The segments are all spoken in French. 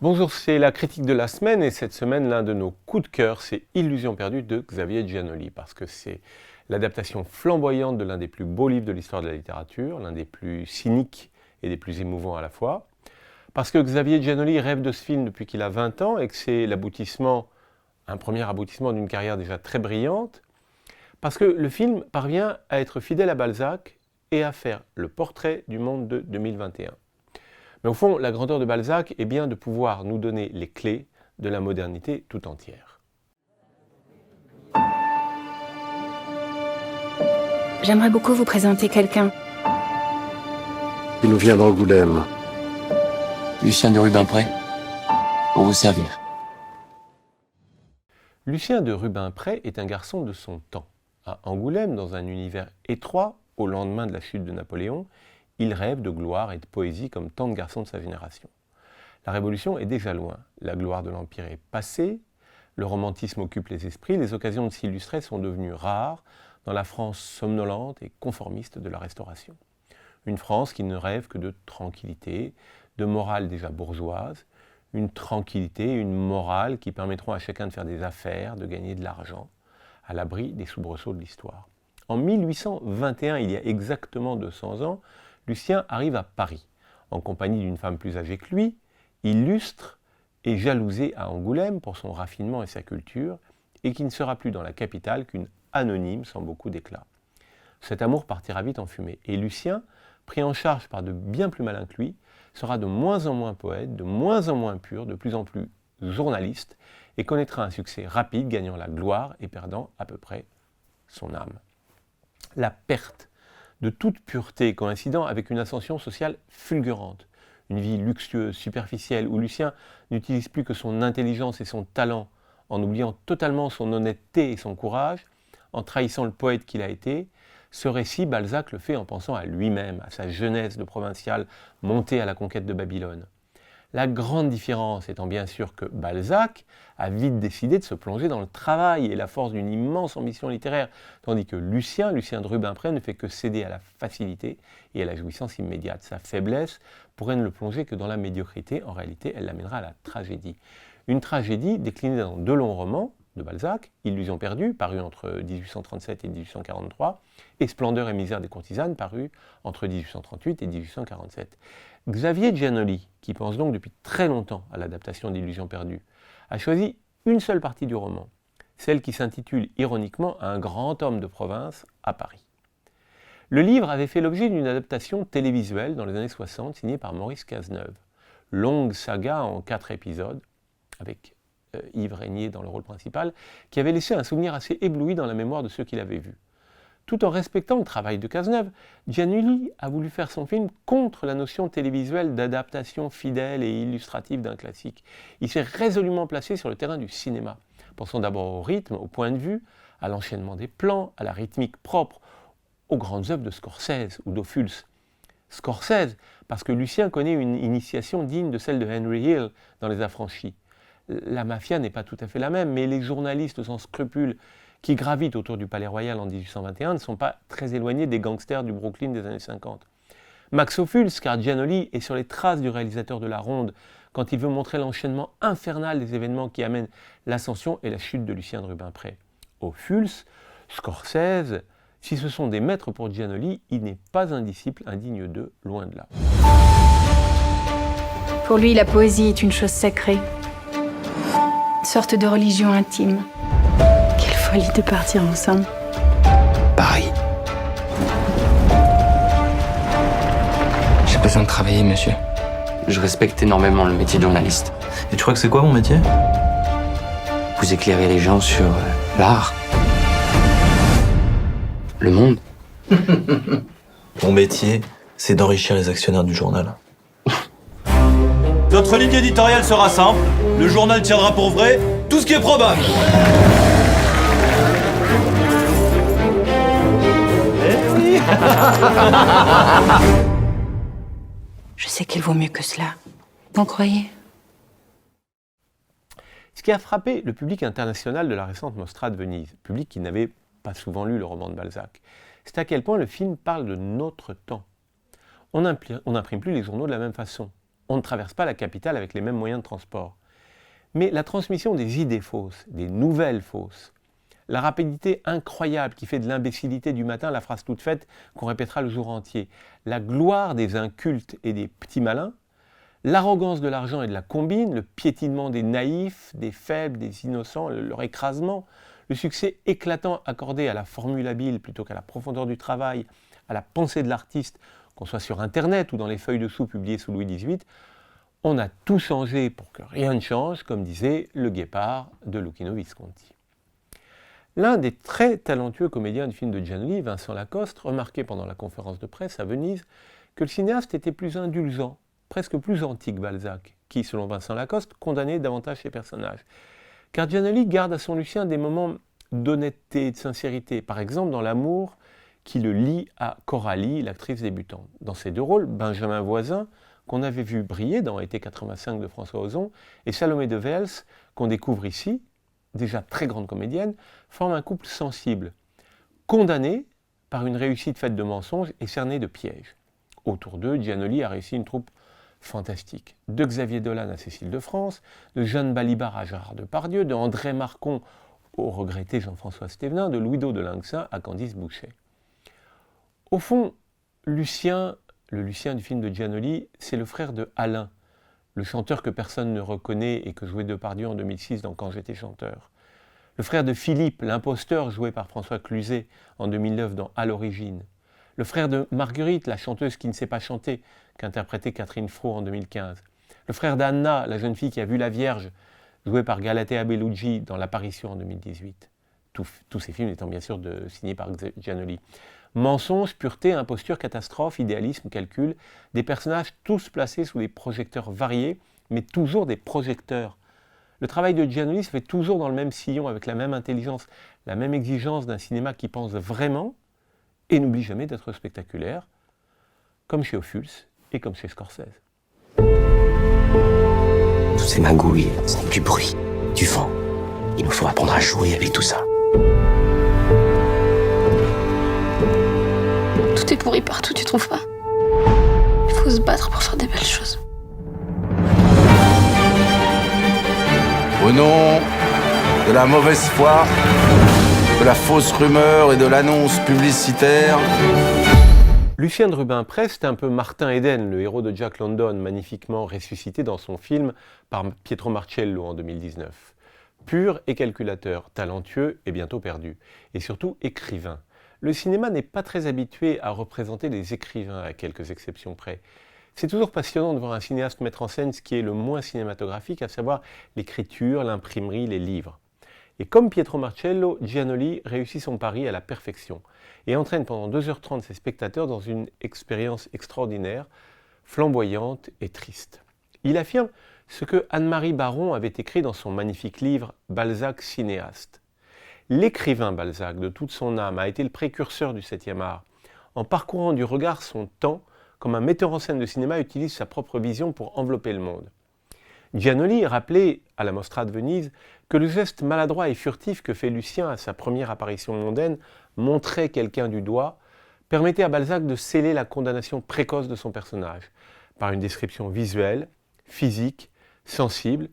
Bonjour, c'est la critique de la semaine et cette semaine, l'un de nos coups de cœur, c'est Illusion perdue de Xavier Giannoli parce que c'est l'adaptation flamboyante de l'un des plus beaux livres de l'histoire de la littérature, l'un des plus cyniques et des plus émouvants à la fois. Parce que Xavier Giannoli rêve de ce film depuis qu'il a 20 ans et que c'est l'aboutissement, un premier aboutissement d'une carrière déjà très brillante. Parce que le film parvient à être fidèle à Balzac et à faire le portrait du monde de 2021. Mais au fond, la grandeur de Balzac est bien de pouvoir nous donner les clés de la modernité tout entière. J'aimerais beaucoup vous présenter quelqu'un. Il nous vient d'Angoulême. Lucien de Rubempré, pour vous servir. Lucien de Rubempré est un garçon de son temps. À Angoulême, dans un univers étroit, au lendemain de la chute de Napoléon, il rêve de gloire et de poésie comme tant de garçons de sa génération. La Révolution est déjà loin, la gloire de l'Empire est passée, le romantisme occupe les esprits, les occasions de s'illustrer sont devenues rares dans la France somnolente et conformiste de la Restauration. Une France qui ne rêve que de tranquillité, de morale déjà bourgeoise, une tranquillité, une morale qui permettront à chacun de faire des affaires, de gagner de l'argent, à l'abri des soubresauts de l'histoire. En 1821, il y a exactement 200 ans, Lucien arrive à Paris, en compagnie d'une femme plus âgée que lui, illustre et jalousée à Angoulême pour son raffinement et sa culture, et qui ne sera plus dans la capitale qu'une anonyme sans beaucoup d'éclat. Cet amour partira vite en fumée, et Lucien, pris en charge par de bien plus malins que lui, sera de moins en moins poète, de moins en moins pur, de plus en plus journaliste, et connaîtra un succès rapide, gagnant la gloire et perdant à peu près son âme. La perte de toute pureté coïncidant avec une ascension sociale fulgurante, une vie luxueuse, superficielle, où Lucien n'utilise plus que son intelligence et son talent, en oubliant totalement son honnêteté et son courage, en trahissant le poète qu'il a été. Ce récit, Balzac le fait en pensant à lui-même, à sa jeunesse de provincial monté à la conquête de Babylone. La grande différence étant bien sûr que Balzac a vite décidé de se plonger dans le travail et la force d'une immense ambition littéraire, tandis que Lucien de Rubempré, ne fait que céder à la facilité et à la jouissance immédiate. Sa faiblesse pourrait ne le plonger que dans la médiocrité, en réalité elle l'amènera à la tragédie. Une tragédie déclinée dans deux longs romans de Balzac, Illusion perdue, paru entre 1837 et 1843, et Splendeur et misère des courtisanes, paru entre 1838 et 1847. Xavier Giannoli, qui pense donc depuis très longtemps à l'adaptation d'Illusion perdue, a choisi une seule partie du roman, celle qui s'intitule ironiquement « Un grand homme de province à Paris ». Le livre avait fait l'objet d'une adaptation télévisuelle dans les années 60, signée par Maurice Cazeneuve. Longue saga en 4 épisodes, avec Yves Régnier dans le rôle principal, qui avait laissé un souvenir assez ébloui dans la mémoire de ceux qui l'avaient vu. Tout en respectant le travail de Cazeneuve, Giannoli a voulu faire son film contre la notion télévisuelle d'adaptation fidèle et illustrative d'un classique. Il s'est résolument placé sur le terrain du cinéma, pensant d'abord au rythme, au point de vue, à l'enchaînement des plans, à la rythmique propre, aux grandes œuvres de Scorsese ou d'Ophuls. Scorsese, parce que Lucien connaît une initiation digne de celle de Henry Hill dans Les Affranchis. La mafia n'est pas tout à fait la même, mais les journalistes sans scrupules qui gravitent autour du Palais Royal en 1821 ne sont pas très éloignés des gangsters du Brooklyn des années 50. Max Ophuls, car Giannoli est sur les traces du réalisateur de La Ronde quand il veut montrer l'enchaînement infernal des événements qui amènent l'ascension et la chute de Lucien de Rubempré. Ophuls, Scorsese, si ce sont des maîtres pour Giannoli, il n'est pas un disciple indigne d'eux, loin de là. Pour lui, la poésie est une chose sacrée. Une sorte de religion intime. Quelle folie de partir ensemble. Paris. J'ai besoin de travailler, monsieur. Je respecte énormément le métier de journaliste. Et tu crois que c'est quoi mon métier? Vous éclairez les gens sur l'art, le monde. Mon métier, c'est d'enrichir les actionnaires du journal. Notre ligne éditoriale sera simple. Le journal tiendra pour vrai tout ce qui est probable. Je sais qu'il vaut mieux que cela. Vous croyez? Ce qui a frappé le public international de la récente Mostra de Venise, public qui n'avait pas souvent lu le roman de Balzac, c'est à quel point le film parle de notre temps. On n'imprime plus les journaux de la même façon. on ne traverse pas la capitale avec les mêmes moyens de transport. Mais la transmission des idées fausses, des nouvelles fausses, la rapidité incroyable qui fait de l'imbécilité du matin la phrase toute faite qu'on répétera le jour entier, la gloire des incultes et des petits malins, l'arrogance de l'argent et de la combine, le piétinement des naïfs, des faibles, des innocents, leur écrasement, le succès éclatant accordé à la formule habile plutôt qu'à la profondeur du travail, à la pensée de l'artiste, qu'on soit sur Internet ou dans les feuilles de soue publiées sous Louis XVIII, on a tout changé pour que rien ne change, comme disait le guépard de Luchino Visconti. L'un des très talentueux comédiens du film de Giannoli, Vincent Lacoste, remarquait pendant la conférence de presse à Venise que le cinéaste était plus indulgent, presque plus antique que Balzac, qui, selon Vincent Lacoste, condamnait davantage ses personnages. Car Giannoli garde à son Lucien des moments d'honnêteté et de sincérité, par exemple dans l'amour qui le lie à Coralie, l'actrice débutante. Dans ces deux rôles, Benjamin Voisin, qu'on avait vu briller dans Été 85 de François Ozon, et Salomé de Vels, qu'on découvre ici, déjà très grande comédienne, forment un couple sensible, condamné par une réussite faite de mensonges et cerné de pièges. Autour d'eux, Giannoli a réussi une troupe fantastique. De Xavier Dolan à Cécile de France, de Jeanne Balibar à Gérard Depardieu, de André Marcon au regretté Jean-François Stévenin, de Louis-Do de Linxin à Candice Boucher. Au fond, Lucien, le Lucien du film de Giannoli, c'est le frère de Alain, le chanteur que personne ne reconnaît et que jouait Depardieu en 2006 dans Quand j'étais chanteur. Le frère de Philippe, l'imposteur joué par François Cluzet en 2009 dans À l'origine. Le frère de Marguerite, la chanteuse qui ne sait pas chanter, qu'interprétait Catherine Fro en 2015. Le frère d'Anna, la jeune fille qui a vu la Vierge, jouée par Galatea Bellucci dans L'Apparition en 2018. Tous ces films étant bien sûr signés par Giannoli. Mensonge, pureté, imposture, catastrophe, idéalisme, calcul, des personnages tous placés sous des projecteurs variés, mais toujours des projecteurs. Le travail de Giannoli se fait toujours dans le même sillon, avec la même intelligence, la même exigence d'un cinéma qui pense vraiment et n'oublie jamais d'être spectaculaire, comme chez Ophuls et comme chez Scorsese. Toutes ces magouilles, c'est du bruit, du vent. Il nous faut apprendre à jouer avec tout ça. Tout est pourri partout, tu trouves pas? Il faut se battre pour faire des belles choses. Au nom de la mauvaise foi, de la fausse rumeur et de l'annonce publicitaire. Lucien de Rubempré, c'est un peu Martin Eden, le héros de Jack London, magnifiquement ressuscité dans son film par Pietro Marcello en 2019. Pur et calculateur, talentueux et bientôt perdu. Et surtout écrivain. Le cinéma n'est pas très habitué à représenter les écrivains, à quelques exceptions près. C'est toujours passionnant de voir un cinéaste mettre en scène ce qui est le moins cinématographique, à savoir l'écriture, l'imprimerie, les livres. Et comme Pietro Marcello, Giannoli réussit son pari à la perfection et entraîne pendant 2h30 ses spectateurs dans une expérience extraordinaire, flamboyante et triste. Il affirme ce que Anne-Marie Baron avait écrit dans son magnifique livre « Balzac cinéaste ». L'écrivain Balzac, de toute son âme, a été le précurseur du 7e art. En parcourant du regard son temps, comme un metteur en scène de cinéma utilise sa propre vision pour envelopper le monde. Giannoli rappelait, à la Mostra de Venise, que le geste maladroit et furtif que fait Lucien à sa première apparition mondaine, montrer quelqu'un du doigt, permettait à Balzac de sceller la condamnation précoce de son personnage, par une description visuelle, physique, sensible,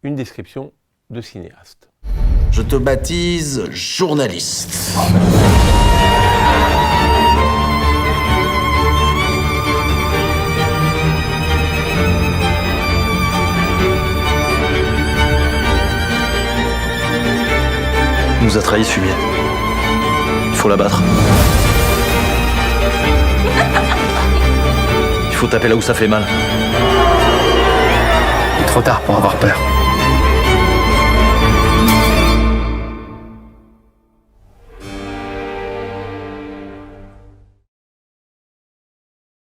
une description de cinéaste. Je te baptise journaliste. Il nous a trahis, ce fumier. Il faut l'abattre. Il faut taper là où ça fait mal. Il est trop tard pour avoir peur.